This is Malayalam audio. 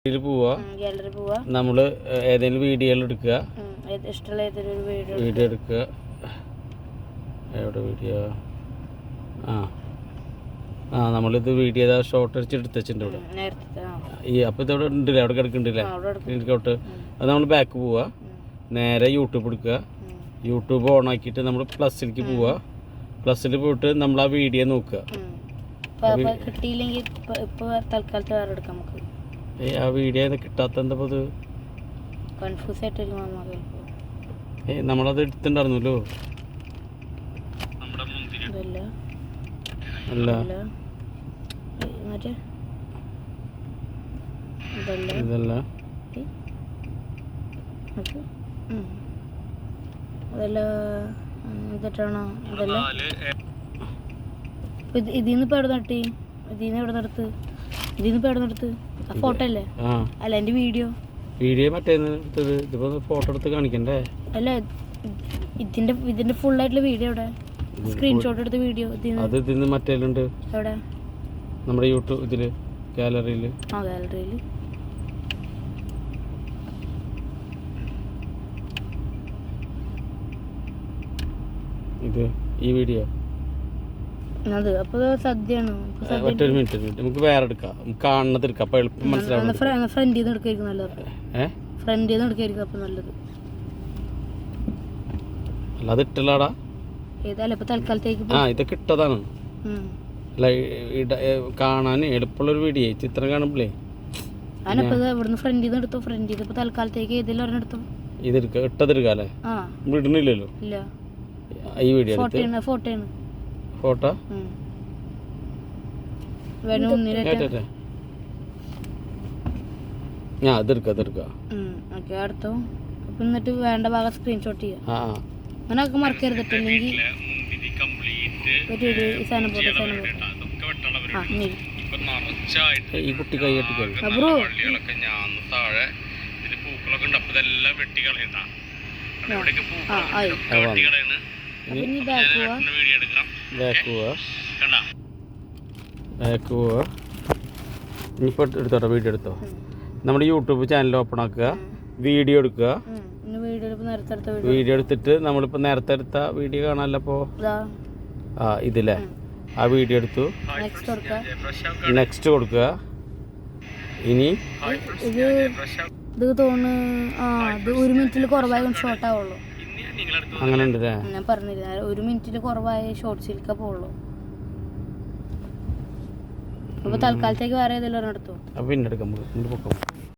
പോവാ നമ്മള് ഏതെങ്കിലും വീഡിയോ എടുക്കുക, വീഡിയോ എടുക്കുക. എവിടെ വീഡിയോ? നമ്മളിത് വീഡിയോ ഷോർട്ട് അടിച്ച് എടുത്തിട്ടുണ്ട് ഇവിടെ. ഈ അപ്പോൾ ഇതവിടെ ഉണ്ടല്ലേ, അവിടെ കിടക്കുന്നുണ്ടല്ലേ ഔട്ട്. അത് നമ്മൾ ബാക്ക് പോവുക, നേരെ യൂട്യൂബ് എടുക്കുക. യൂട്യൂബ് ഓൺ ആക്കിയിട്ട് നമ്മൾ പ്ലസ്സിലേക്ക് പോവുക. പ്ലസ്സിൽ പോയിട്ട് നമ്മൾ ആ വീഡിയോ നോക്കുക. ആ വീഡിയോ കിട്ടാത്ത എന്താ നമ്മളത് എടുത്തിട്ടുണ്ടായിരുന്നല്ലോ. അല്ല ഇതല്ല, ഇതിന്ന് ഇപ്പൊ എവിടെ നട്ടി? ഇതിന്ന് എവിടെ നടത്ത്? ഇതിന്ന് ഇപ്പൊ എവിടെ നടത്ത്? ആ ഫോട്ടോ അല്ലേ? അല്ല എന്റെ വീഡിയോ മറ്റേ ഇതിപ്പോ ഫോട്ടോ എടുത്ത് കാണിക്കണ്ടേ? അല്ല ഇതിന്റെ ഫുൾ ആയിട്ടുള്ള വീഡിയോ എവിടെ? സ്ക്രീൻഷോട്ട് എടുത്ത വീഡിയോ അത് ഇതിന്ന് മറ്റേലുണ്ട്. എവിടെ? നമ്മുടെ യൂട്യൂബ് ഇതില് ഗാലറിയില്. ഗാലറിയില് ഇത് ഈ വീഡിയോ അത്. അപ്പൊ സദ്യയാണ്. മറ്റൊരു മിനിറ്റ് നമുക്ക് വേറെ എടുക്കാം, കാണുന്നത് എടുക്കാം. അപ്പൊ എളുപ്പം മനസ്സിലാവും. ഫ്രണ്ടിൽ നിന്ന് എടുക്കായിരിക്കും നല്ലത്. ഫ്രണ്ടിൽ നിന്ന് എടുക്കായിരിക്കും അപ്പൊ നല്ലത്. അല്ലാതെ ഇട്ടല്ലാടാ. ഏതായാലും ഇപ്പൊ തൽക്കാലത്തേക്ക് ഇതൊക്കെ ഇട്ടതാണ്. അല്ല കാണാൻ എളുപ്പമുള്ളൊരു വീഡിയോ, ചിത്രം കാണുമ്പോഴേ. ഞാനിപ്പോ ഇവിടുന്ന് ഫ്രണ്ടിൽ നിന്ന് എടുത്തോ. ഫ്രണ്ടിൽ ഇപ്പൊ തൽക്കാലത്തേക്ക് ഏതെങ്കിലും ഒരെണ്ണം എടുത്തോ. ഇതെടുക്കാം, ഇട്ടതെടുക്കാം അല്ലേ? ഇടുന്നില്ലല്ലോ ഇല്ല. ഈ വീഡിയോ ഫോട്ടോ ഞാൻ അതെടുക്കാം. അടുത്തോ. എന്നിട്ട് വേണ്ട ഭാഗം സ്ക്രീൻഷോട്ട് ചെയ്യാം. അങ്ങനെയൊക്കെ മറക്കരുതിട്ടുണ്ടെങ്കിൽ ഈ കുട്ടി കൈ കെട്ടിക്കോളൂ. ഇനിയിപ്പോൾ എടുത്തോട്ടോ, വീഡിയോ എടുത്തോ. നമ്മുടെ യൂട്യൂബ് ചാനൽ ഓപ്പൺ ആക്കുക, വീഡിയോ എടുക്കുക. വീഡിയോ എടുത്തിട്ട് നമ്മളിപ്പോൾ നേരത്തെ എടുത്ത വീഡിയോ കാണാമല്ലോ. ഇതില്ലേ ആ വീഡിയോ എടുത്തു, നെക്സ്റ്റ് കൊടുക്കുക. ഇനി ഇത് തോന്നുന്നു 1 മിനിറ്റിൽ കുറവായ ഷോർട്ട് ആവുള്ളൂ. അങ്ങനെ ഉണ്ടല്ലേ? ഞാൻ പറഞ്ഞില്ല, 1 മിനിറ്റിൽ കുറവായ ഷോർട്സിലേക്കാ പോകുള്ളൂ. അപ്പൊ തൽക്കാലത്തേക്ക് വേറെ ഏതെങ്കിലും എടുത്തു. പിന്നെ എടുക്കാം.